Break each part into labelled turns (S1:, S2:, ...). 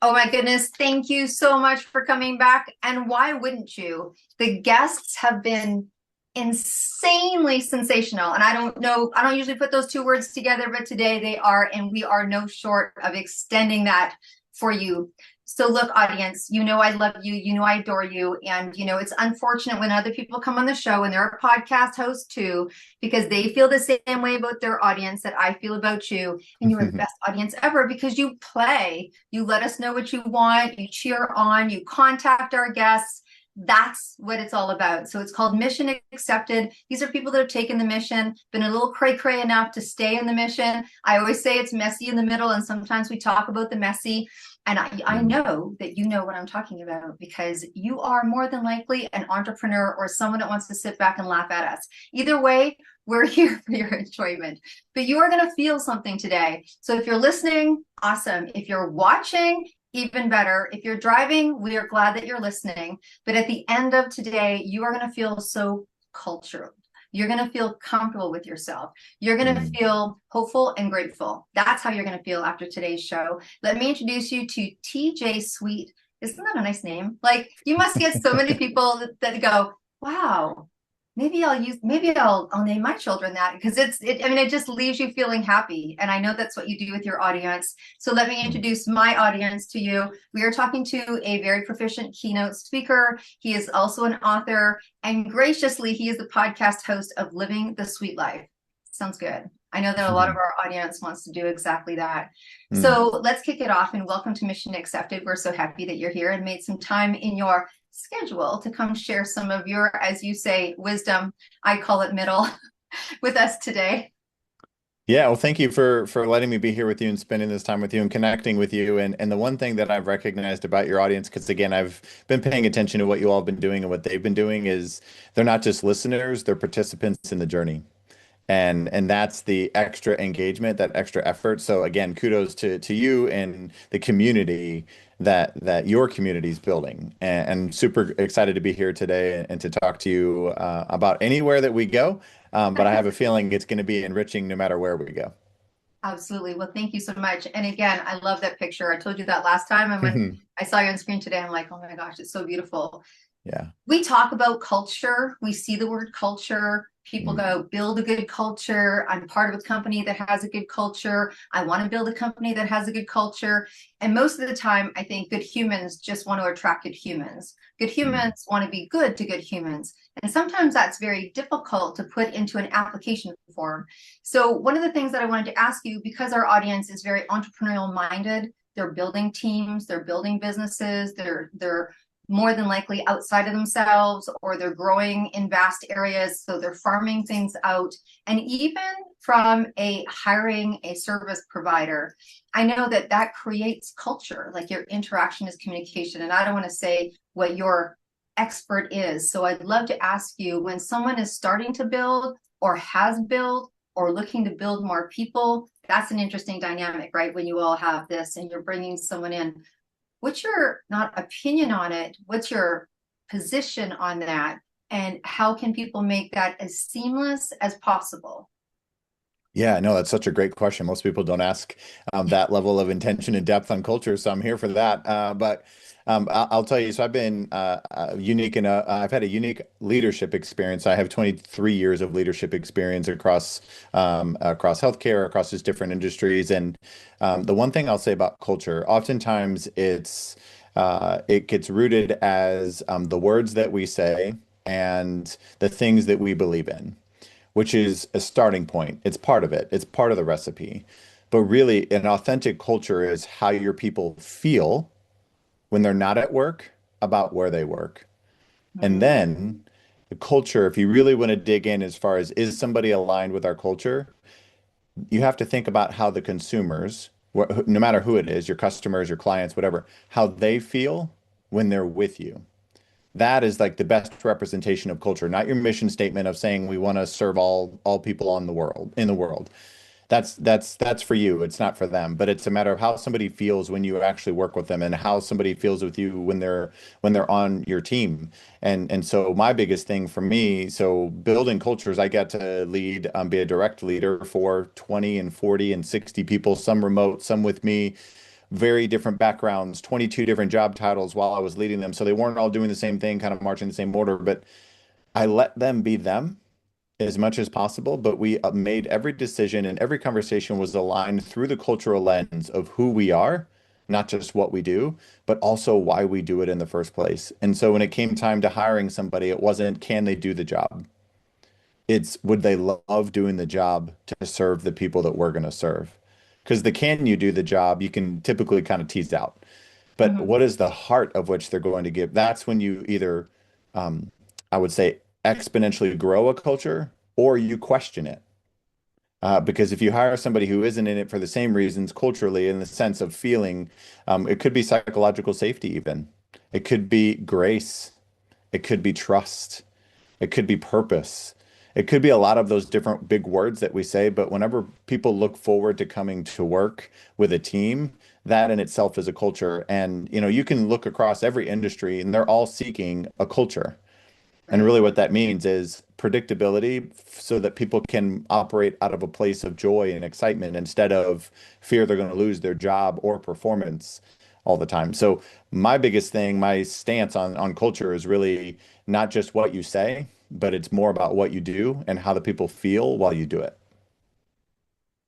S1: Oh my goodness. Thank you so much for coming back. And why wouldn't you? The guests have been insanely sensational. And I don't know, I don't usually put those two words together, but today they are, and we are no short of extending that for you. So look, audience, you know I love you, you know I adore you. And you know, it's unfortunate when other people come on the show and they're a podcast host too, because they feel the same way about their audience that I feel about you. And you are the best audience ever because you play, you let us know what you want, you cheer on, you contact our guests. That's what it's all about. So it's called Mission Accepted. These are people that have taken the mission, been a little cray-cray enough to stay in the mission. I always say it's messy in the middle, and sometimes we talk about the messy. And I know that you know what I'm talking about because you are more than likely an entrepreneur or someone that wants to sit back and laugh at us. Either way, we're here for your enjoyment. But you are going to feel something today. So if you're listening, awesome. If you're watching, even better. If you're driving, we are glad that you're listening. But at the end of today, you are going to feel so cultural. You're going to feel comfortable with yourself. You're going to feel hopeful and grateful. That's how you're going to feel after today's show. Let me introduce you to TJ Sweet. Isn't that a nice name? Like, you must get so many people that go, wow, maybe I'll name my children that because I mean, it just leaves you feeling happy. And I know that's what you do with your audience. So let me introduce my audience to you. We are talking to a very proficient keynote speaker. He is also an author, and graciously, he is the podcast host of Living the Sweet Life. Sounds good. I know that a lot of our audience wants to do exactly that. So let's kick it off and welcome to Mission Accepted. We're so happy that you're here and made some time in your schedule to come share some of your, as you say, wisdom, I call it middle, with us today.
S2: Yeah, well, thank you for letting me be here with you and spending this time with you and connecting with you. And the one thing that I've recognized about your audience, because again, I've been paying attention to what you all have been doing and what they've been doing, is they're not just listeners, they're participants in the journey. And that's the extra engagement, that extra effort. So again, kudos to you and the community that your community is building. And super excited to be here today and to talk to you about anywhere that we go. But I have a feeling it's going to be enriching no matter where we go.
S1: Absolutely. Well, thank you so much. And again, I love that picture. I told you that last time. And when I saw you on screen today, I'm like, oh my gosh, it's so beautiful.
S2: Yeah.
S1: We talk about culture. We see the word culture. People
S2: Mm.
S1: go, build a good culture. I'm part of a company that has a good culture. I want to build a company that has a good culture. And most of the time, I think good humans just want to attract good humans. Good
S2: Mm.
S1: humans want to be good to good humans. And sometimes that's very difficult to put into an application form. So one of the things that I wanted to ask you, because our audience is very entrepreneurial minded, they're building teams, they're building businesses, they're more than likely outside of themselves, or they're growing in vast areas, so they're farming things out. And even from a hiring a service provider, I know that that creates culture, like your interaction is communication. And I don't want to say what your expert is, so I'd love to ask you, when someone is starting to build or has built or looking to build more people, that's an interesting dynamic, right? When you all have this and you're bringing someone in, what's your not opinion on it? What's your position on that? And how can people make that as seamless as possible?
S2: Yeah, no, that's such a great question. Most people don't ask that level of intention and depth on culture, so I'm here for that. But I'll tell you, so I've been unique in I've had a unique leadership experience. I have 23 years of leadership experience across healthcare, across just different industries. And the one thing I'll say about culture, oftentimes it gets rooted as the words that we say and the things that we believe in, which is a starting point. It's part of it. It's part of the recipe. But really, an authentic culture is how your people feel when they're not at work about where they work. And
S1: Mm-hmm.
S2: then the culture, if you really want to dig in as far as is somebody aligned with our culture, you have to think about how the consumers, no matter who it is, your customers, your clients, whatever, how they feel when they're with you. That is like the best representation of culture, not your mission statement of saying we want to serve all people on the world in the world. That's for you. It's not for them, but it's a matter of how somebody feels when you actually work with them and how somebody feels with you when they're on your team. And so my biggest thing for me, so building cultures, I get to lead, be a direct leader for 20 and 40 and 60 people, some remote, some with me, very different backgrounds, 22 different job titles while I was leading them. So they weren't all doing the same thing, kind of marching the same order, but I let them be them as much as possible. But we made every decision and every conversation was aligned through the cultural lens of who we are, not just what we do, but also why we do it in the first place. And so when it came time to hiring somebody, it wasn't can they do the job? It's would they love doing the job to serve the people that we're going to serve? Because the can you do the job, you can typically kind of tease out. But
S1: Mhm.
S2: what is the heart of which they're going to give? That's when you either, um, I would say, exponentially grow a culture or you question it. Because if you hire somebody who isn't in it for the same reasons culturally, in the sense of feeling, it could be psychological safety, even. It could be grace. It could be trust. It could be purpose. It could be a lot of those different big words that we say, but whenever people look forward to coming to work with a team, that in itself is a culture. And you can look across every industry and they're all seeking a culture. And
S1: Right.
S2: really what that means is predictability so that people can operate out of a place of joy and excitement instead of fear they're going to lose their job or performance all the time. So my biggest thing, my stance on culture is really not just what you say, but it's more about what you do and how the people feel while you do it.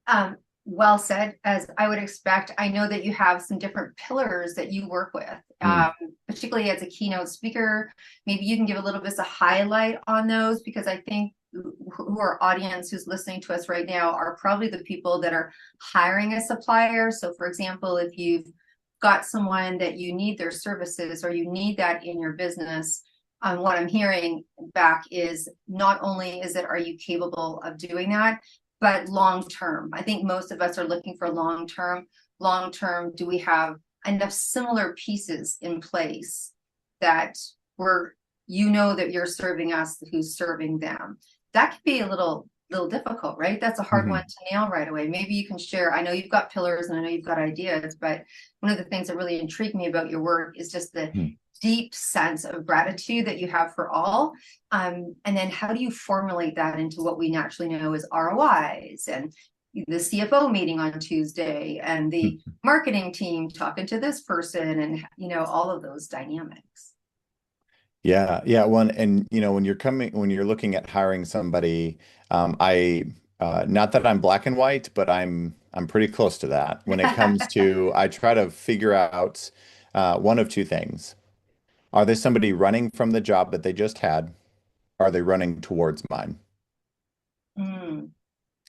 S1: Um, well said, as I would expect. I know that you have some different pillars that you work with,
S2: Mm.
S1: particularly as a keynote speaker. Maybe you can give a little bit of a highlight on those because I think who our audience who's listening to us right now are probably the people that are hiring a supplier. So, for example, if you've got someone that you need their services or you need that in your business, what I'm hearing back is not only is it are you capable of doing that, but long term. I think most of us are looking for long term. Long term, do we have enough similar pieces in place that we're, that you're serving us, who's serving them? That could be a little difficult, right? That's a hard one
S2: Mhm.
S1: to nail right away. Maybe you can share. I know you've got pillars and I know you've got ideas, but one of the things that really intrigued me about your work is just the
S2: Mhm.
S1: deep sense of gratitude that you have for all. And then how do you formulate that into what we naturally know as ROIs and the CFO meeting on Tuesday and the marketing team talking to this person and all of those dynamics.
S2: Yeah, yeah. One, and when you're looking at hiring somebody, I not that I'm black and white, but I'm pretty close to that. When it comes to, I try to figure out one of two things. Are they somebody running from the job that they just had? Are they running towards mine?
S1: Mm,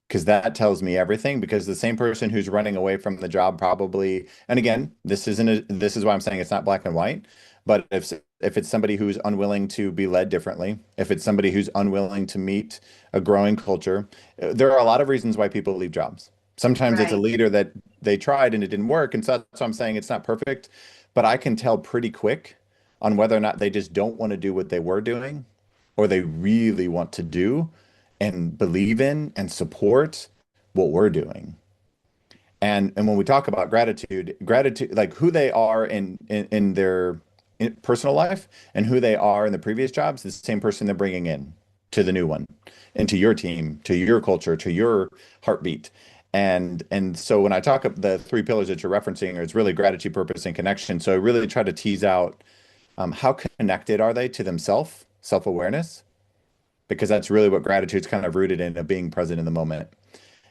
S2: Because that tells me everything. Because the same person who's running away from the job probably, and again, this is why I'm saying it's not black and white. But if it's somebody who's unwilling to be led differently, if it's somebody who's unwilling to meet a growing culture, there are a lot of reasons why people leave jobs. Sometimes it's a
S1: right.
S2: leader that they tried and it didn't work, and so that's why I'm saying it's not perfect. But I can tell pretty quick on whether or not they just don't want to do what they were doing, or they really want to do and believe in and support what we're doing. And when we talk about gratitude, like who they are in their personal life and who they are in the previous jobs, the same person they're bringing in to the new one, into your team, to your culture, to your heartbeat. And so when I talk of the three pillars that you're referencing, it's really gratitude, purpose, and connection. So I really try to tease out how connected are they to themselves, self-awareness, because that's really what gratitude's kind of rooted in, of being present in the moment.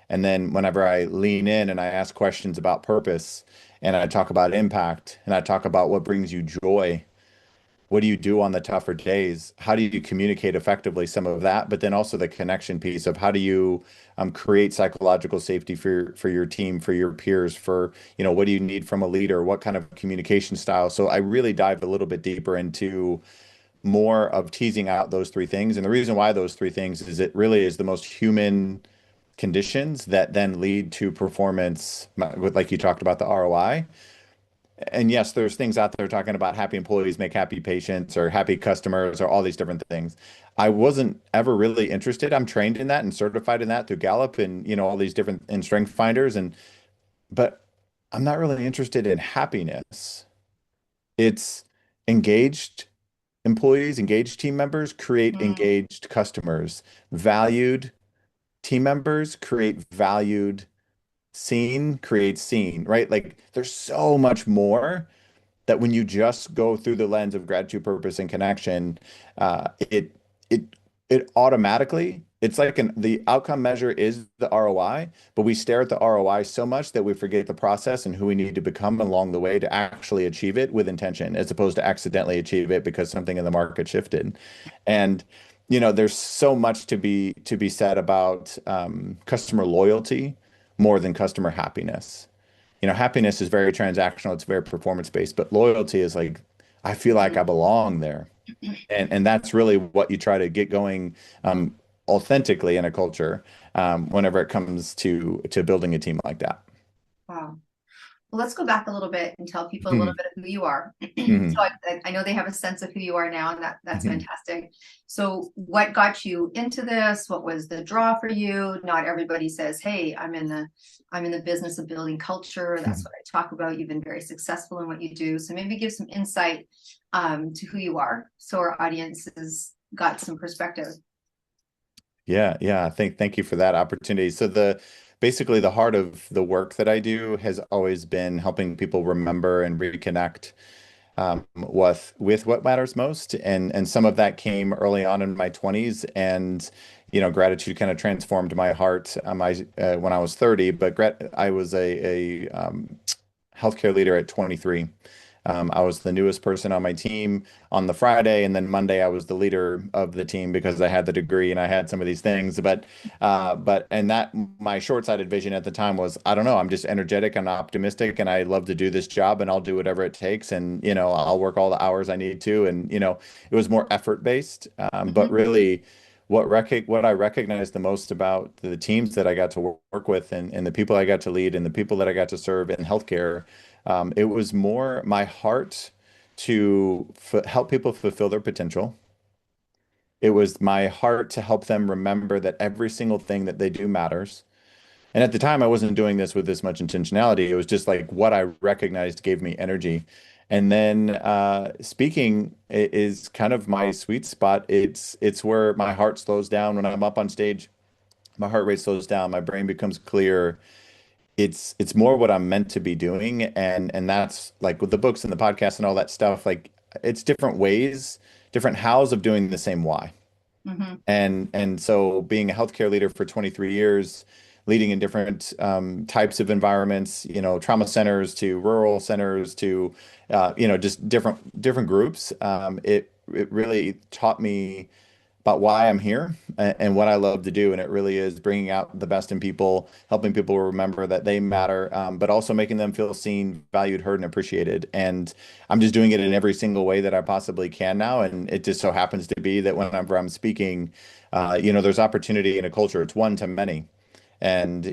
S2: And then whenever I lean in and I ask questions about purpose and I talk about impact and I talk about what brings you joy, what do you do on the tougher days? How do you communicate effectively some of that? But then also the connection piece of how do you create psychological safety for your team, for your peers, for, what do you need from a leader? What kind of communication style? So I really dive a little bit deeper into more of teasing out those three things. And the reason why those three things is it really is the most human conditions that then lead to performance, like you talked about the ROI. And yes, there's things out there talking about happy employees make happy patients or happy customers or all these different things. I wasn't ever really interested. I'm trained in that and certified in that through Gallup and all these different and strength finders but I'm not really interested in happiness. It's engaged employees, engaged team members create
S1: Mm,
S2: engaged customers. Valued team members create valued seen creates seen, right? Like there's so much more that when you just go through the lens of gratitude, purpose, and connection, it it it automatically, it's like the outcome measure is the ROI, but we stare at the ROI so much that we forget the process and who we need to become along the way to actually achieve it with intention, as opposed to accidentally achieve it because something in the market shifted. And there's so much to be said about customer loyalty more than customer happiness. Happiness is very transactional, it's very performance based, but loyalty is like, I feel like I belong there. And that's really what you try to get going authentically in a culture whenever it comes to building a team like that.
S1: Wow. Well, let's go back a little bit and tell people a little
S2: Mhm.
S1: bit of who you are. So
S2: Mhm.
S1: I know they have a sense of who you are now, and that's
S2: Mhm.
S1: fantastic. So what got you into this? What was the draw for you? Not everybody says, "Hey, I'm in the business of building culture. That's what I talk about. You've been very successful in what you do." So maybe give some insight to who you are, so our audience has got some perspective.
S2: Yeah, yeah. Thank you for that opportunity. So basically the heart of the work that I do has always been helping people remember and reconnect with what matters most, and some of that came early on in my 20s, and gratitude kind of transformed my heart when I was 30. But I was a healthcare leader at 23. I was the newest person on my team on the Friday, and then Monday I was the leader of the team because I had the degree and I had some of these things. And that my short-sighted vision at the time was, I don't know, I'm just energetic and optimistic, and I love to do this job, and I'll do whatever it takes, and I'll work all the hours I need to, and it was more effort-based. But
S1: Mhm.
S2: really, what I recognized the most about the teams that I got to work with, and the people I got to lead and the people that I got to serve in healthcare, it was more my heart to f help people fulfill their potential. It was my heart to help them remember that every single thing that they do matters. And at the time, I wasn't doing this with this much intentionality. It was just like what I recognized gave me energy. And then speaking is kind of my sweet spot. It's where my heart slows down when I'm up on stage. My heart rate slows down. My brain becomes clear. It's more what I'm meant to be doing, and that's like with the books and the podcast and all that stuff, like it's different ways, different hows of doing the same why.
S1: Mhm.
S2: And so being a healthcare leader for 23 years, leading in different types of environments, trauma centers to rural centers to just different groups, it really taught me about why I'm here and what I love to do. And it really is bringing out the best in people, helping people remember that they matter, but also making them feel seen, valued, heard, and appreciated. And I'm just doing it in every single way that I possibly can now. And it just so happens to be that whenever I'm speaking, there's opportunity in a culture. It's one to many. And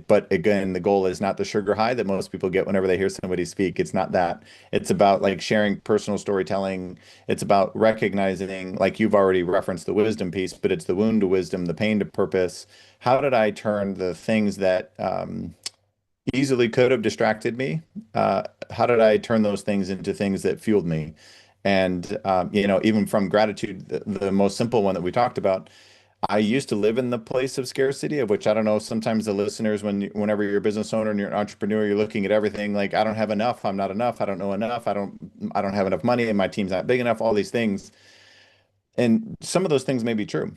S2: but again, the goal is not the sugar high that most people get whenever they hear somebody speak. It's not that. It's about like sharing personal storytelling. It's about recognizing, like you've already referenced the wisdom piece, but it's the wound to wisdom, the pain to purpose. How did I turn the things that easily could have distracted me? How did I turn those things into things that fueled me? And even from gratitude, the most simple one that we talked about, I used to live in the place of scarcity, of which I don't know, sometimes the listeners, whenever you're a business owner and you're an entrepreneur, you're looking at everything like, I don't have enough, I'm not enough, I don't know enough, I don't have enough money, and my team's not big enough, all these things. And some of those things may be true,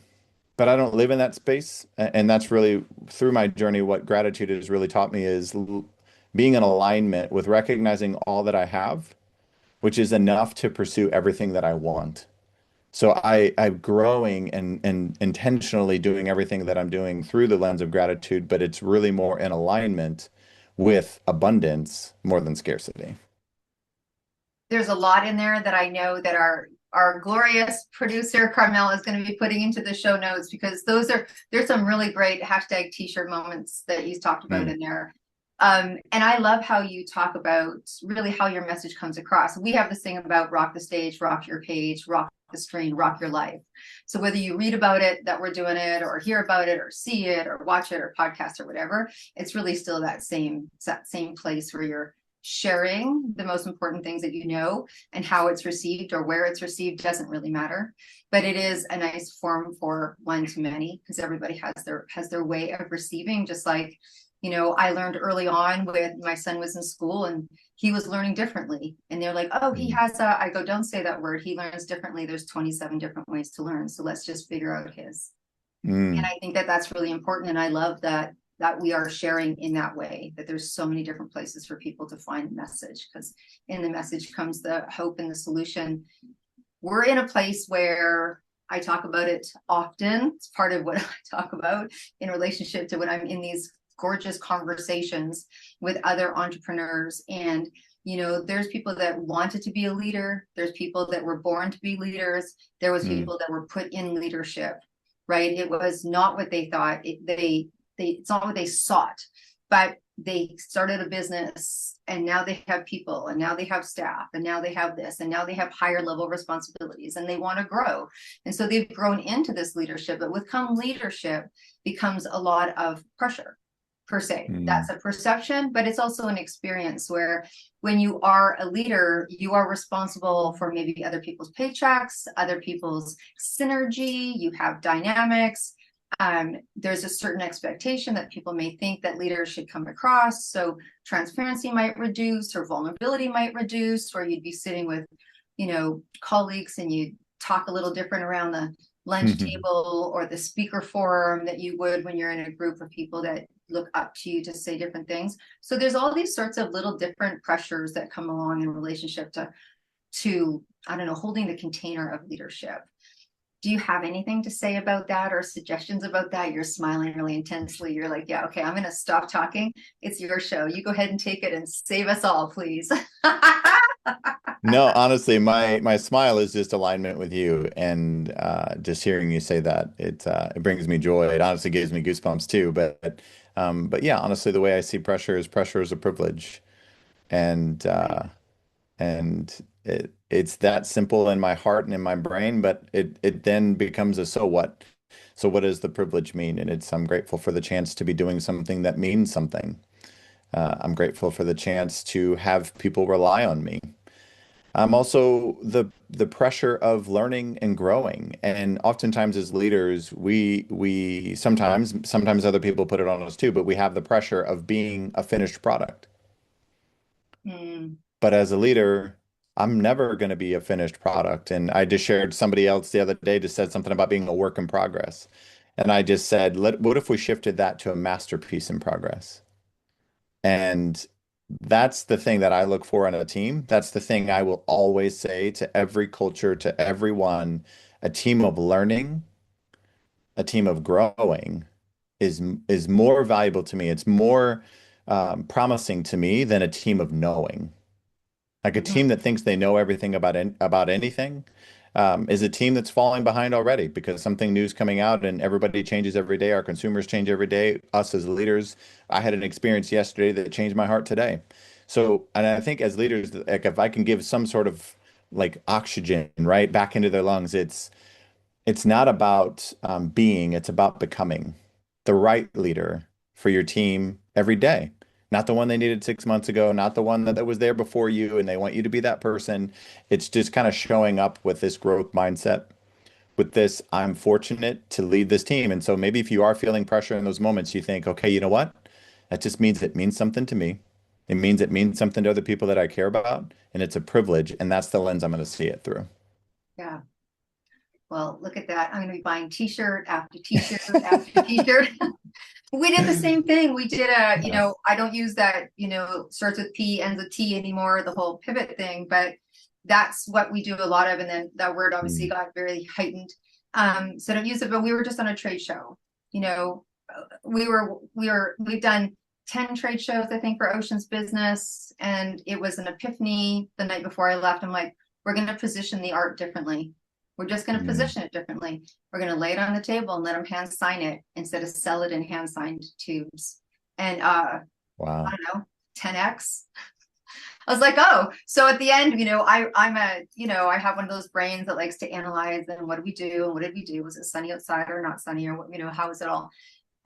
S2: but I don't live in that space. And that's really through my journey, what gratitude has really taught me is being in alignment with recognizing all that I have, which is enough to pursue everything that I want. So I'm growing and intentionally doing everything that I'm doing through the lens of gratitude, but it's really more in alignment with abundance more than scarcity.
S1: There's a lot in there that I know that our glorious producer Carmel is going to be putting into the show notes, because there's some really great hashtag t-shirt moments that he's talked about
S2: Mm,
S1: in there. And I love how you talk about really how your message comes across. We have this thing about rock the stage, rock your page, rock the screen, rock your life. So whether you read about it, that we're doing it, or hear about it, or see it, or watch it, or podcast, or whatever, it's really still that same place where you're sharing the most important things that you know, and how it's received or where it's received doesn't really matter. But it is a nice form for one to many, because everybody has their way of receiving, just like I learned early on with my son was in school and he was learning differently. And they're like, oh, he
S2: Mm.
S1: has a, I go, don't say that word. He learns differently. There's 27 different ways to learn. So let's just figure out his. And
S2: Mm.
S1: I think that that's really important. And I love that we are sharing in that way, that there's so many different places for people to find the message, because in the message comes the hope and the solution. We're in a place where I talk about it often. It's part of what I talk about in relationship to when I'm in these gorgeous conversations with other entrepreneurs. And, there's people that wanted to be a leader. There's people that were born to be leaders. There was
S2: Mm.
S1: people that were put in leadership, right? It was not what they thought. It's not what they sought, but they started a business and now they have people and now they have staff and now they have this and now they have higher level responsibilities and they want to grow. And so they've grown into this leadership, but with come leadership becomes a lot of pressure per se.
S2: Mm.
S1: That's a perception, but it's also an experience where when you are a leader, you are responsible for maybe other people's paychecks, other people's synergy, you have dynamics. There's a certain expectation that people may think that leaders should come across. So transparency might reduce or vulnerability might reduce, or you'd be sitting with, colleagues and you talk a little different around the lunch table or the speaker forum that you would when you're in a group of people that look up to you to say different things. So there's all these sorts of little different pressures that come along in relationship to I don't know, holding the container of leadership. Do you have anything to say about that or suggestions about that? You're smiling really intensely. You're like, yeah, okay, I'm going to stop talking. It's your show. You go ahead and take it and save us all, please.
S2: No, honestly, my smile is just alignment with you, and just hearing you say that it brings me joy. It honestly gives me goosebumps too. But yeah, honestly, the way I see pressure is a privilege, and
S1: Right.
S2: it's that simple in my heart and in my brain. But it then becomes a so what? So what does the privilege mean? And I'm grateful for the chance to be doing something that means something. I'm grateful for the chance to have people rely on me. I'm also the pressure of learning and growing. And oftentimes as leaders, we sometimes other people put it on us too, but we have the pressure of being a finished product.
S1: Mm,
S2: But as a leader, I'm never going to be a finished product. And I just shared somebody else the other day just said something about being a work in progress. And I just said, what if we shifted that to a masterpiece in progress? And that's the thing that I look for in a team. That's the thing I will always say to every culture, to everyone. A team of learning, a team of growing is more valuable to me. It's more promising to me than a team of knowing. Like a
S1: mhm.
S2: team that thinks they know everything about anything is a team that's falling behind already because something new's coming out and everybody changes every day. Our consumers change every day. Us as leaders, I had an experience yesterday that changed my heart today. So, and I think as leaders, like if I can give some sort of like oxygen right back into their lungs, it's not about being, it's about becoming the right leader for your team every day. Not the one they needed 6 months ago, not the one that was there before you, and they want you to be that person. It's just kind of showing up with this growth mindset, with this, I'm fortunate to lead this team. And so maybe if you are feeling pressure in those moments, you think, okay, you know what? That just means it means something to me. It means something to other people that I care about, and it's a privilege, and that's the lens I'm going to see it through.
S1: Yeah. Well, look at that. I'm going to be buying t-shirt after t-shirt after t-shirt. We did the same thing. We did
S2: Yeah.
S1: I don't use that, starts with P, ends with T anymore, the whole pivot thing, but that's what we do a lot of. And then that word obviously
S2: Mm.
S1: got very heightened. So don't use it, but we were just on a trade show. You know, we've done 10 trade shows, I think, for Ocean's Business. And it was an epiphany the night before I left. I'm like, we're going to position the art differently. We're just going to
S2: Mm.
S1: position it differently. We're going to lay it on the table and let them hand sign it instead of sell it in hand signed tubes. And I
S2: Wow.
S1: don't know, 10x. I was like, oh, so at the end, I have one of those brains that likes to analyze and what did we do and what did we do? Was it sunny outside or not sunny, or what, how was it all?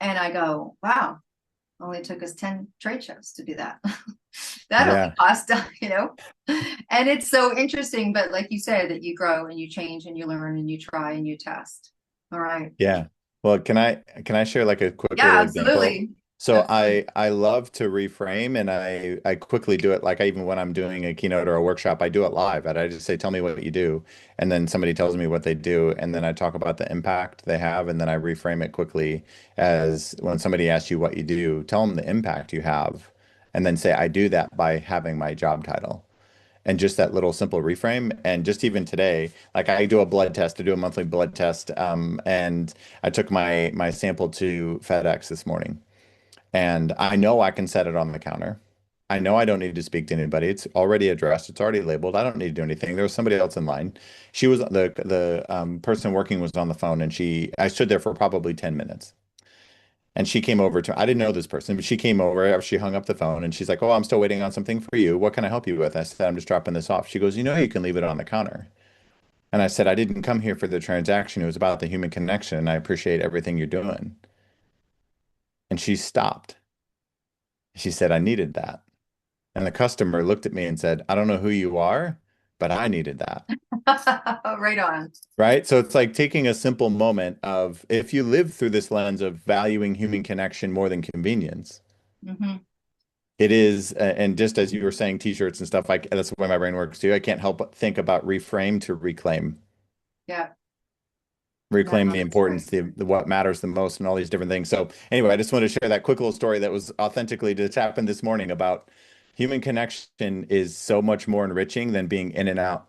S1: And I go, wow, only took us 10 trade shows to do that. That only
S2: Yeah.
S1: cost, and it's so interesting. But like you said, that you grow and you change and you learn and you try and you test. All right.
S2: Yeah. Well, can I share like a quick
S1: Yeah,
S2: little example?
S1: absolutely.
S2: So
S1: That's
S2: I love to reframe, and I quickly do it. Like even when I'm doing a keynote or a workshop, I do it live, and I just say, "Tell me what you do," and then somebody tells me what they do, and then I talk about the impact they have, and then I reframe it quickly as when somebody asks you what you do, tell them the impact you have, and then say, "I do that by having my job title." And just that little simple reframe. And just even today, like I do a blood test, I do a monthly blood test, and I took my sample to FedEx this morning. And I know I can set it on the counter. I know I don't need to speak to anybody. It's already addressed. It's already labeled. I don't need to do anything. There was somebody else in line. She was the person working was on the phone, and I stood there for probably 10 minutes. And she came over to, I didn't know this person, but she came over after she hung up the phone and she's like, "Oh, I'm still waiting on something for you. What can I help you with?" I said, "I'm just dropping this off." She goes, "You know, you can leave it on the counter." And I said, "I didn't come here for the transaction. It was about the human connection. And I appreciate everything you're doing." And she stopped. She said, "I needed that." And the customer looked at me and said, "I don't know who you are, but I needed that."
S1: right on.
S2: Right? So it's like taking a simple moment of if you live through this lens of valuing human connection more than convenience,
S1: Hmm.
S2: it is, and just as you were saying, t-shirts and stuff, like that's the way my brain works too. I can't help but think about reframe to reclaim,
S1: Yeah. No,
S2: reclaim the
S1: that's great.
S2: importance, the what matters the most, and all these different things. So anyway, I just wanted to share that quick little story that was authentically just happened this morning about human connection is so much more enriching than being in and out.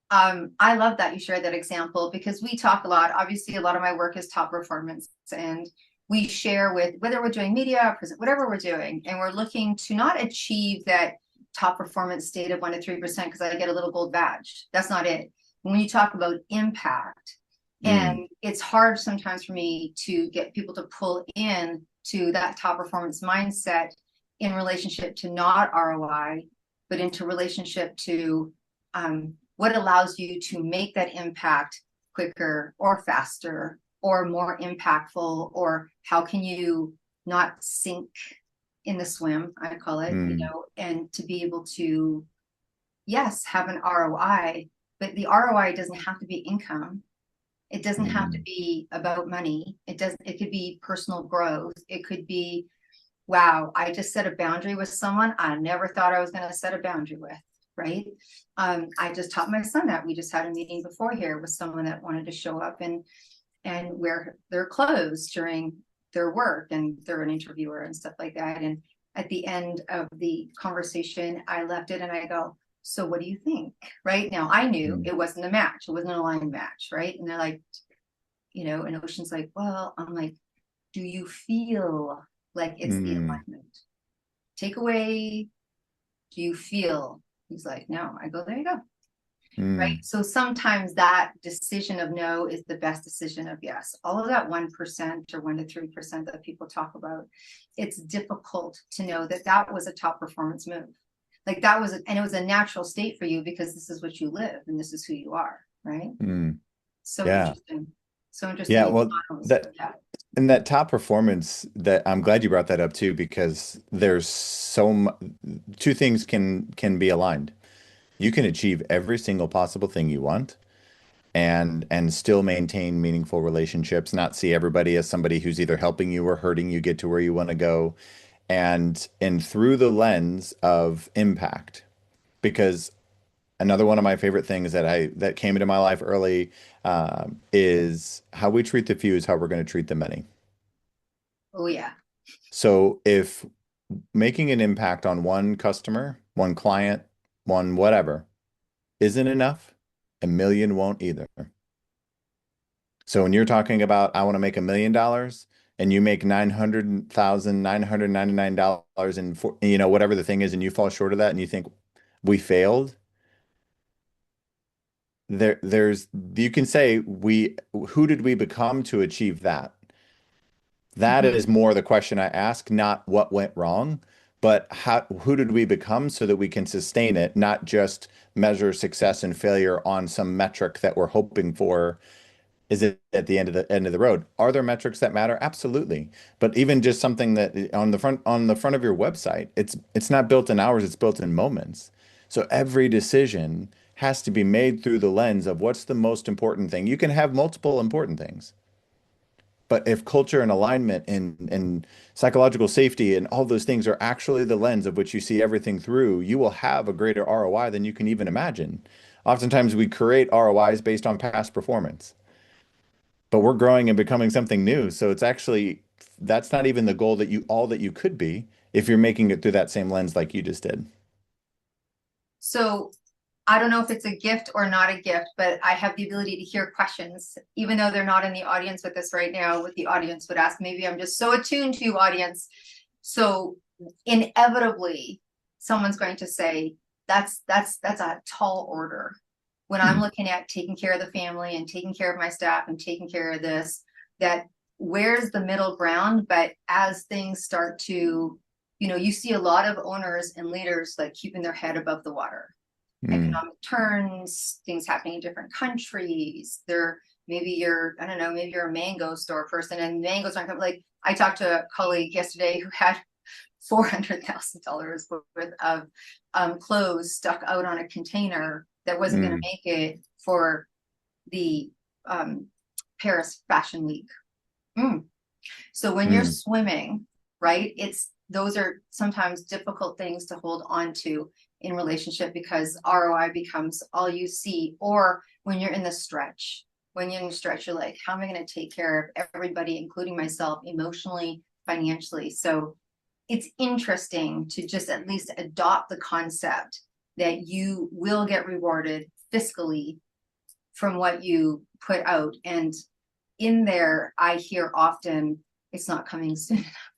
S1: I love that you shared that example because we talk a lot. Obviously, a lot of my work is top performance, and we share with whether we're doing media, present, whatever we're doing, and we're looking to not achieve that top performance state of 1 to 3% because I get a little gold badge. That's not it. When you talk about impact,
S2: Mm,
S1: and it's hard sometimes for me to get people to pull in to that top performance mindset in relationship to not ROI, but into relationship to what allows you to make that impact quicker or faster or more impactful, or how can you not sink in the swim, I call it,
S2: mm,
S1: and to be able to, yes, have an ROI, but the ROI doesn't have to be income. It doesn't have to
S2: mm,
S1: be about money. It could be personal growth. It could be, wow, I just set a boundary with someone I never thought I was going to set a boundary with, right? I just taught my son that. We just had a meeting before here with someone that wanted to show up and wear their clothes during their work, and they're an interviewer and stuff like that. And at the end of the conversation, I left it and I go, "So what do you think?" Right now, I knew
S2: mm,
S1: it wasn't a match. It wasn't an aligned match, right? And they're like, and Ocean's like, "Well," I'm like, "Do you feel like it's the
S2: mm,
S1: alignment? Take away, do you feel?" He's like, "No." I go, "There you go." Right.
S2: mm,
S1: So sometimes that decision of no is the best decision of yes. All of that 1% or 1 to 3% that people talk about, it's difficult to know that that was a top performance move. Like that was, and it was a natural state for you because this is what you live and this is who you are. Right.
S2: mm.
S1: So
S2: Yeah.
S1: interesting. So interesting.
S2: Yeah.
S1: You
S2: Well, that
S1: yeah.
S2: and that top performance that I'm glad you brought that up too, because there's two things can be aligned. You can achieve every single possible thing you want and still maintain meaningful relationships, not see everybody as somebody who's either helping you or hurting you get to where you want to go. And through the lens of impact. Because another one of my favorite things that came into my life early is how we treat the few is how we're going to treat the many.
S1: Oh yeah.
S2: So if making an impact on one customer, one client, one whatever isn't enough, a million won't either. So when you're talking about, I want to make $1 million and you make 900,999 and whatever the thing is, and you fall short of that and you think we failed, there's you can say who did we become to achieve that? That
S1: Mhm.
S2: is more the question I ask, not what went wrong, but who did we become so that we can sustain it, not just measure success and failure on some metric that we're hoping for. Is it at the end of the road? Are there metrics that matter? Absolutely. But even just something that on the front of your website, it's not built in hours, it's built in moments. So every decision has to be made through the lens of what's the most important thing. You can have multiple important things, But if culture and alignment and psychological safety and all those things are actually the lens of which you see everything through, you will have a greater ROI than you can even imagine. Oftentimes we create ROIs based on past performance, but we're growing and becoming something new. So it's actually that's not even the goal that you all that you could be if you're making it through that same lens like you just did.
S1: So I don't know if it's a gift or not a gift, but I have the ability to hear questions, even though they're not in the audience with us right now. What the audience would ask, maybe I'm just so attuned to you, audience. So inevitably, someone's going to say, that's a tall order. When I'm
S2: Mm,
S1: looking at taking care of the family and taking care of my staff and taking care of this, that where's the middle ground? But as things start to, you see a lot of owners and leaders like keeping their head above the water,
S2: mm,
S1: economic turns, things happening in different countries. Maybe you're, I don't know, maybe you're a mango store person and mangoes aren't coming. Like I talked to a colleague yesterday who had $400,000 worth of clothes stuck out on a container that wasn't going to
S2: mm,
S1: make it for the Paris Fashion Week. Mm. So when you're
S2: mm,
S1: swimming, right, those are sometimes difficult things to hold on to in relationship because ROI becomes all you see. Or when you're in the stretch, you're like, how am I going to take care of everybody, including myself, emotionally, financially? So it's interesting to just at least adopt the concept that you will get rewarded fiscally from what you put out. And in there, I hear often it's not coming soon enough.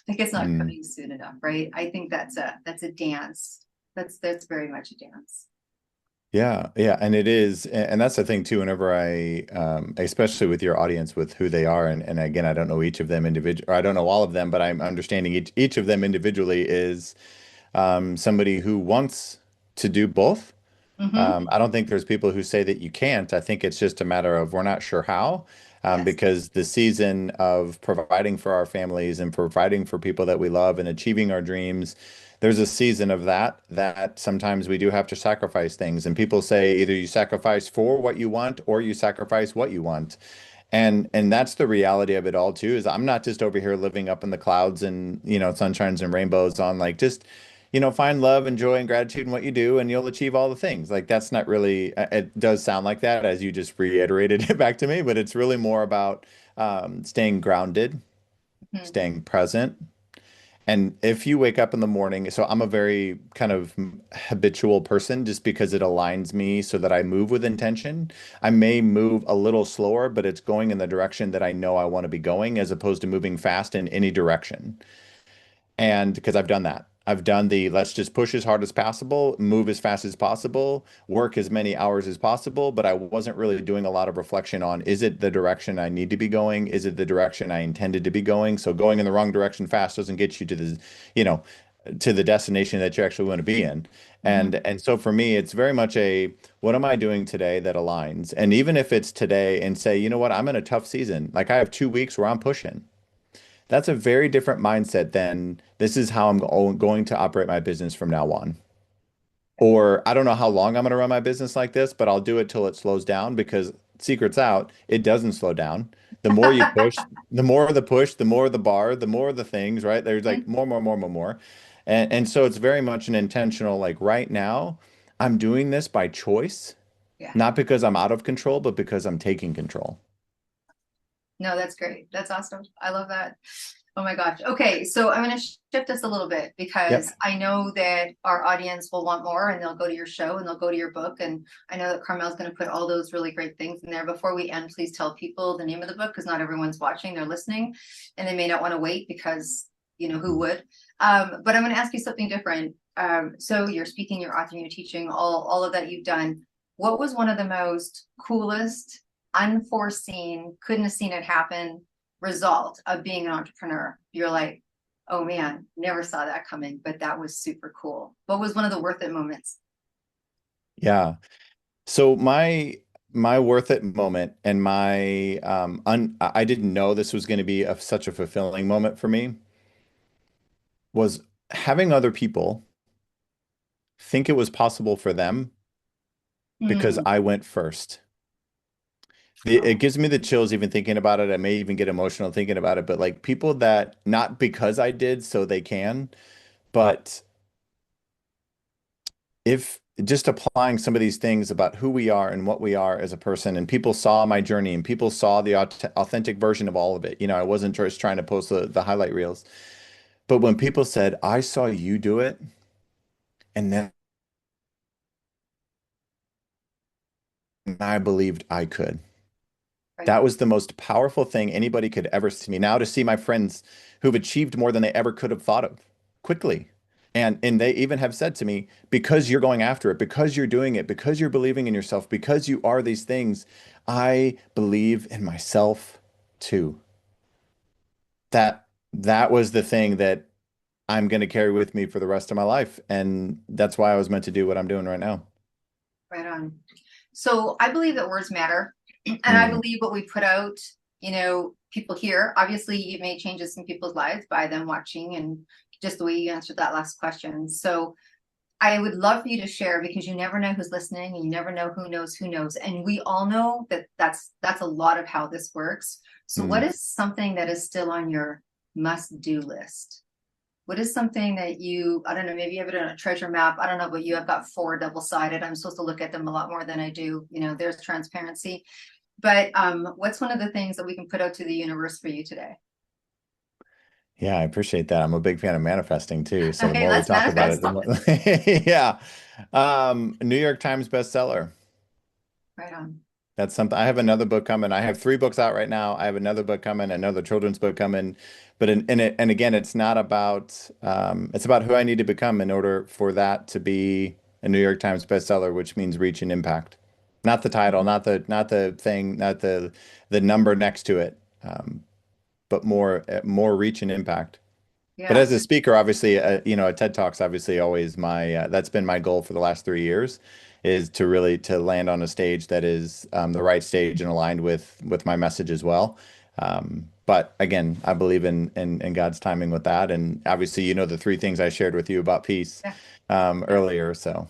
S1: Like it's not
S2: mm.
S1: coming soon enough, right? I think that's a dance. That's very much a dance.
S2: Yeah, yeah, and it is, and that's the thing too. Whenever especially with your audience, with who they are, and again, I don't know each of them individual, I don't know all of them, but I'm understanding each of them individually is somebody who wants to do both.
S1: Mm-hmm.
S2: I don't think there's people who say that you can't. I think it's just a matter of we're not sure how,
S1: Yes.
S2: because the season of providing for our families and providing for people that we love and achieving our dreams, there's a season of that sometimes we do have to sacrifice things. And people say either you sacrifice for what you want or you sacrifice what you want. And that's the reality of it all too, is I'm not just over here living up in the clouds and, sunshines and rainbows on like just, find love and joy and gratitude in what you do and you'll achieve all the things. Like that's not really, it does sound like that as you just reiterated it back to me, but it's really more about staying grounded,
S1: Mm-hmm.
S2: staying present. And if you wake up in the morning, so I'm a very kind of habitual person just because it aligns me so that I move with intention. I may move a little slower, but it's going in the direction that I know I want to be going as opposed to moving fast in any direction. And because I've done that, I've done the let's just push as hard as possible, move as fast as possible, work as many hours as possible. But I wasn't really doing a lot of reflection on is it the direction I need to be going? Is it the direction I intended to be going? So going in the wrong direction fast doesn't get you to you know, to the destination that you actually want to be in.
S1: Mm-hmm.
S2: And so for me, it's very much a what am I doing today that aligns? And even if it's today and say, you know what, I'm in a tough season. Like I have 2 weeks where I'm pushing. That's a very different mindset than this is how I'm going to operate my business from now on. Or I don't know how long I'm going to run my business like this, but I'll do it till it slows down because secret's out, it doesn't slow down. The more you push, the more the push, the more the bar, the more the things, right? There's like more, more, more, more, more. And so it's very much an intentional, like right now, I'm doing this by choice,
S1: Yeah.
S2: not because I'm out of control, but because I'm taking control.
S1: No, that's great. That's awesome. I love that. Oh my gosh. Okay, so I'm going to shift this a little bit
S2: Yep.
S1: because I know that our audience will want more and they'll go to your show and they'll go to your book. And I know that Carmel's going to put all those really great things in there. Before we end, please tell people the name of the book because not everyone's watching, they're listening, and they may not want to wait because, who would? But I'm going to ask you something different. So you're speaking, you're authoring, you're teaching, all of that you've done. What was one of the most coolest, unforeseen, couldn't have seen it happen result of being an entrepreneur? You're like, oh man, never saw that coming, but that was super cool. What was one of the worth it moments?
S2: Yeah. So my worth it moment and my I didn't know this was going to be such a fulfilling moment for me was having other people think it was possible for them because
S1: Mm,
S2: I went first. It gives me the chills even thinking about it. I may even get emotional thinking about it, but like people that not because I did so they can, but if just applying some of these things about who we are and what we are as a person, and people saw my journey and people saw the authentic version of all of it. I wasn't just trying to post the highlight reels, but when people said, I saw you do it, and then I believed I could.
S1: Right.
S2: That was the most powerful thing anybody could ever see me. Now to see my friends who've achieved more than they ever could have thought of quickly. And they even have said to me, because you're going after it, because you're doing it, because you're believing in yourself, because you are these things, I believe in myself too. That was the thing that I'm going to carry with me for the rest of my life. And that's why I was meant to do what I'm doing right now.
S1: Right on. So I believe that words matter. And I
S2: Mm,
S1: believe what we put out, people hear. Obviously, you made changes in people's lives by them watching and just the way you answered that last question. So I would love for you to share because you never know who's listening and you never know who knows who knows. And we all know that that's a lot of how this works. So what
S2: mm.
S1: is something that is still on your must-do list? What is something that I don't know, maybe you have it on a treasure map. I don't know, but you have got four double-sided. I'm supposed to look at them a lot more than I do. There's transparency. But what's one of the things that we can put out to the universe for you today?
S2: Yeah, I appreciate that. I'm a big fan of manifesting too. So the
S1: Okay,
S2: more we
S1: let's
S2: talk about it,
S1: manifest
S2: the more,
S1: something.
S2: yeah. New York Times bestseller.
S1: Right on.
S2: That's something. I have another book coming. I have three books out right now. I have another book coming, another children's book coming. But and again, it's not about it's about who I need to become in order for that to be a New York Times bestseller, which means reach and impact. Not the title, not the thing, not the number next to it, but more reach and impact. But
S1: Yeah.
S2: as a speaker, obviously, a TED Talk's obviously always that's been my goal for the last 3 years, is to really to land on a stage that is the right stage and aligned with my message as well. But again, I believe in God's timing with that, and obviously, the three things I shared with you about peace
S1: Yeah.
S2: earlier. So,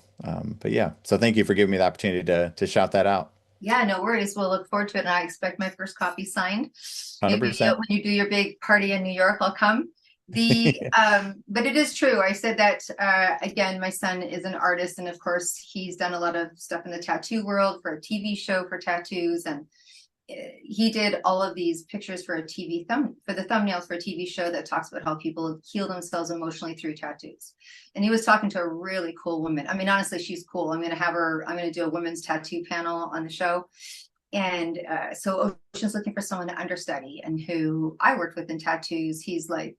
S2: but yeah, so thank you for giving me the opportunity to shout that out.
S1: Yeah, no worries. We'll look forward to it. And I expect my first copy signed. Maybe
S2: 100%.
S1: when you do your big party in New York, I'll come. But it is true. I said that again, my son is an artist, and of course, he's done a lot of stuff in the tattoo world for a TV show for tattoos, and he did all of these pictures for for the thumbnails for a TV show that talks about how people heal themselves emotionally through tattoos. And he was talking to a really cool woman. I mean, honestly, she's cool. I'm going to do a women's tattoo panel on the show. And so Ocean's looking for someone to understudy, and who I worked with in tattoos. He's like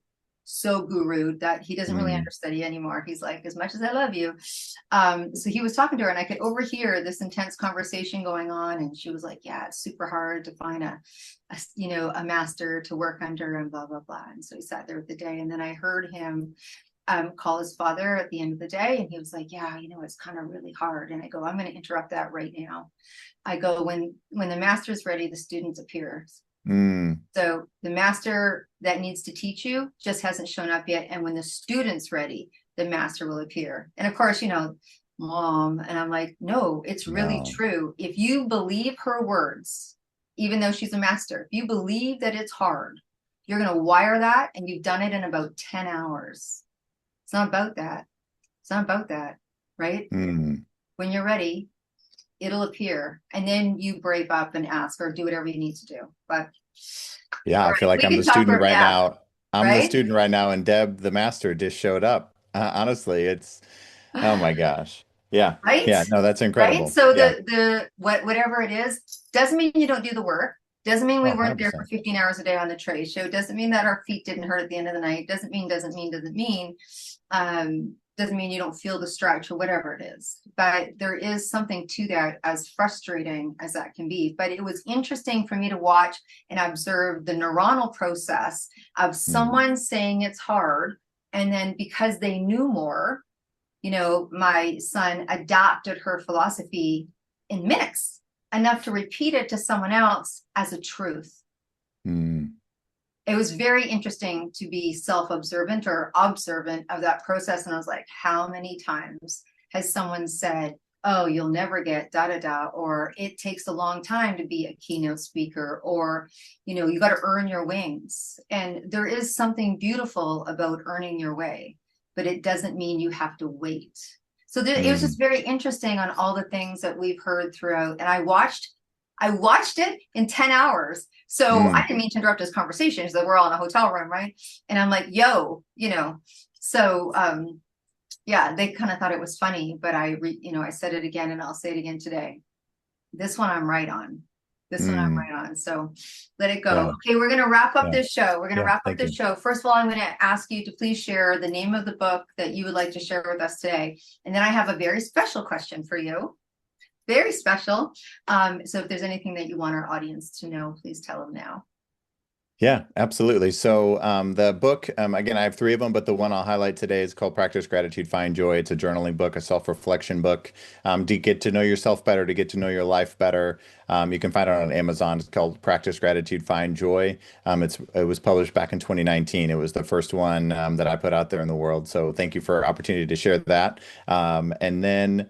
S1: so guru'd that he doesn't really
S2: Mm,
S1: understudy anymore. He's like, as much as I love you. So he was talking to her, and I could overhear this intense conversation going on. And she was like, yeah, it's super hard to find a master to work under, and blah, blah, blah. And so he sat there with the day. And then I heard him call his father at the end of the day. And he was like, yeah, it's kind of really hard. And I go, I'm going to interrupt that right now. I go, when the master's ready, the student appears.
S2: mm,
S1: So the master that needs to teach you just hasn't shown up yet. And when the student's ready, the master will appear. And of course, mom, and I'm like, no, it's really
S2: no,
S1: true. If you believe her words, even though she's a master, if you believe that it's hard, you're going to wire that, and you've done it in about 10 hours. It's not about that. It's not about that, right?
S2: mm.
S1: When you're ready, it'll appear, and then you brave up and ask or do whatever you need to do. But
S2: Yeah,
S1: all
S2: I feel
S1: right,
S2: like
S1: we
S2: I'm
S1: can
S2: the
S1: talk
S2: student
S1: for,
S2: right
S1: yeah,
S2: now. I'm the
S1: right.
S2: student right now, and Deb, the master, just showed up. Honestly, oh my gosh. Yeah.
S1: Right,
S2: Yeah. No, that's
S1: right.
S2: incredible.
S1: So
S2: Yeah.
S1: whatever it is doesn't mean you don't do the work. Doesn't mean
S2: Oh,
S1: we weren't there for
S2: 100%.
S1: 15 hours a day on the trade show. Doesn't mean that our feet didn't hurt at the end of the night. Doesn't mean you don't feel the stretch or whatever it is. But there is something to that, as frustrating as that can be. But it was interesting for me to watch and observe the neuronal process of
S2: Mm,
S1: someone saying it's hard, and then because they knew more, my son adopted her philosophy in minutes, enough to repeat it to someone else as a truth.
S2: mm,
S1: It was very interesting to be self-observant or observant of that process. And I was like, how many times has someone said, oh, you'll never get da da da, or it takes a long time to be a keynote speaker, or, you got to earn your wings. And there is something beautiful about earning your way, but it doesn't mean you have to wait. So it was just
S2: Mm,
S1: very interesting on all the things that we've heard throughout. And I watched it in 10 hours. So I
S2: mm.
S1: didn't mean to interrupt this conversation because we're all in a hotel room, right? And I'm like, yo, so yeah, they kind of thought it was funny, but I said it again and I'll say it again today. This one I'm right on. This one I'm
S2: Mm.
S1: right on. So let it go.
S2: Yeah,
S1: Okay, we're going to wrap up
S2: yeah,
S1: this show. We're going to
S2: yeah.
S1: wrap up
S2: Thank
S1: this
S2: you.
S1: show. First of all, I'm going to ask you to please share the name of the book that you would like to share with us today. And then I have a very special question for you. Very special. So if there's anything that you want our audience to know, please tell them now.
S2: Yeah, absolutely. So the book, again, I have three of them, but the one I'll highlight today is called Practice Gratitude, Find Joy. It's a journaling book, a self-reflection book, to get to know yourself better, to get to know your life better. You can find it on Amazon. It's called Practice Gratitude, Find Joy. It was published back in 2019. It was the first one that I put out there in the world. So thank you for opportunity to share that. And then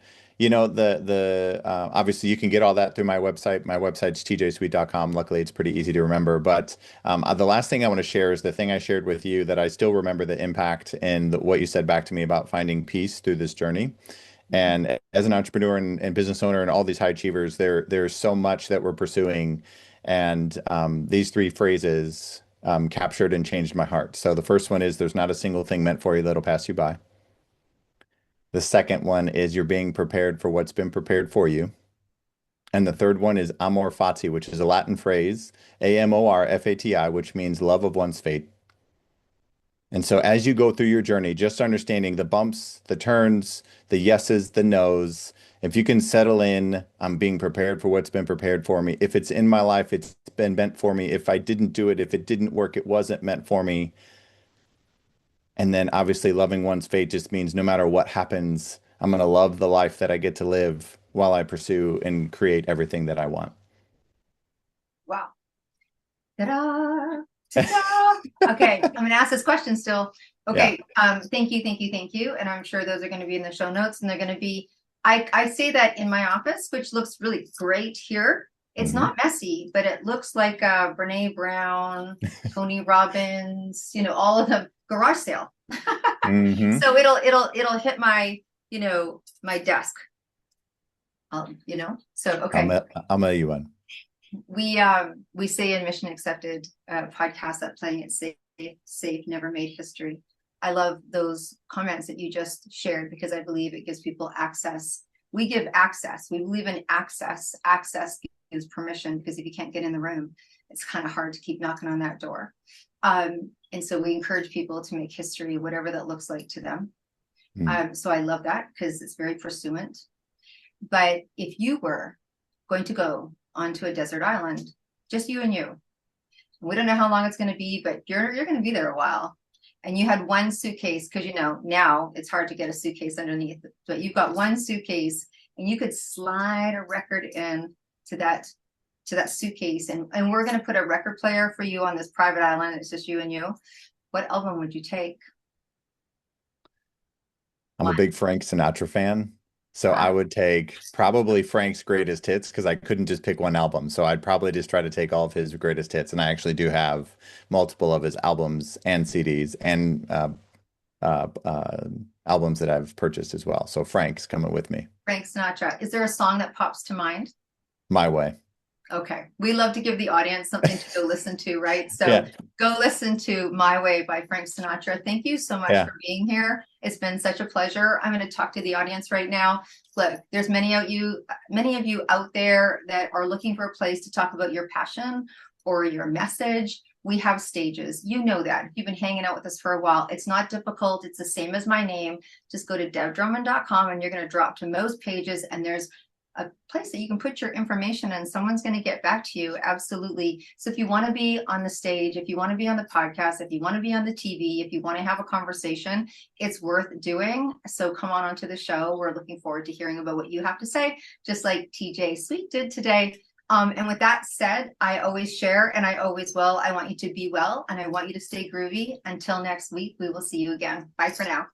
S2: obviously you can get all that through my website. My website's tjsweet.com. Luckily, it's pretty easy to remember. But the last thing I want to share is the thing I shared with you that I still remember the impact and what you said back to me about finding peace through this journey. And as an entrepreneur and business owner and all these high achievers, there's so much that we're pursuing. And these three phrases captured and changed my heart. So the first one is there's not a single thing meant for you that'll pass you by. The second one is you're being prepared for what's been prepared for you. And the third one is amor fati, which is a Latin phrase, amorfati, which means love of one's fate. And so as you go through your journey, just understanding the bumps, the turns, the yeses, the nos, if you can settle in, I'm being prepared for what's been prepared for me. If it's in my life, it's been meant for me. If I didn't do it, if it didn't work, it wasn't meant for me. And then obviously loving one's fate just means no matter what happens, I'm going to love the life that I get to live while I pursue and create everything that I want.
S1: Wow. Ta-da! Ta-da! Okay, I'm going to ask this question still.
S2: Yeah.
S1: Okay, thank you, thank you, thank you. And I'm sure those are going to be in the show notes, and they're going to be. I say that in my office, which looks really great here. It's
S2: Hmm.
S1: not messy, but it looks like Brene Brown, Tony Robbins, all of them garage sale.
S2: Hmm.
S1: So it'll hit my desk. So okay.
S2: I'll mail you one.
S1: We say in Mission Accepted podcast that playing it safe never made history. I love those comments that you just shared because I believe it gives people access. We give access. We believe in access. Access gives permission because if you can't get in the room, it's kind of hard to keep knocking on that door. And so we encourage people to make history, whatever that looks like to them.
S2: Mm.
S1: So I love that because it's very pursuant. But if you were going to go onto a desert island, just you and you, we don't know how long it's going to be, but you're going to be there a while. And you had one suitcase because now it's hard to get a suitcase underneath, but you've got one suitcase and you could slide a record in to that suitcase, and we're going to put a record player for you on this private island. It's just you and you. What album would you take?
S2: I'm a
S1: Why?
S2: big Frank Sinatra fan. So I
S1: Wow.
S2: would take probably Frank's greatest hits because I couldn't just pick one album. So I'd probably just try to take all of his greatest hits. And I actually do have multiple of his albums and CDs and uh, uh, albums that I've purchased as well. So Frank's coming with me.
S1: Frank Sinatra. Is there a song that pops to mind?
S2: My way.
S1: Okay. We love to give the audience something to go listen to, right? So
S2: Yeah.
S1: go listen to My Way by Frank Sinatra. Thank you so much
S2: Yeah.
S1: for being here. It's been such a pleasure. I'm going to talk to the audience right now. Look, there's many of you out there that are looking for a place to talk about your passion or your message. We have stages. You know that. If you've been hanging out with us for a while, it's not difficult. It's the same as my name. Just go to debdrummond.com and you're going to drop to most pages, and there's a place that you can put your information and someone's going to get back to you. Absolutely. So if you want to be on the stage, if you want to be on the podcast, if you want to be on the TV, if you want to have a conversation, it's worth doing. So come on onto the show. We're looking forward to hearing about what you have to say, just like TJ Sweet did today. And with that said, I always share and I always will. I want you to be well and I want you to stay groovy. Until next week, we will see you again. Bye for now.